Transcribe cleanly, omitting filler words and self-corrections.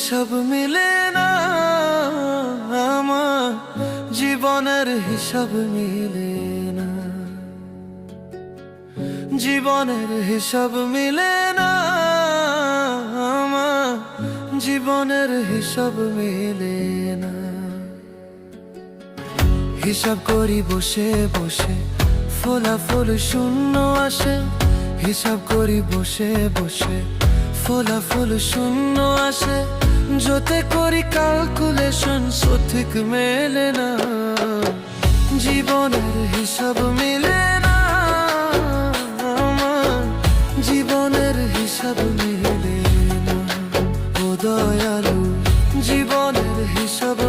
হিসাব মিলে না, আমার জীবনের হিসাব মিলে না, জীবনের হিসাব মিলে না, আমার জীবনের হিসাব মিলে না। হিসাব করি বসে বসে, ফলাফল শূন্য আসে। হিসাব করি বসে বসে, ফলাফল শূন্য আসে। যতে করি ক্যালকুলেশন সঠিক মেলে না, জীবনের হিসাব মিলে না, আমার জীবনের হিসাব মিলে না। ও দয়ালু, জীবনের হিসাব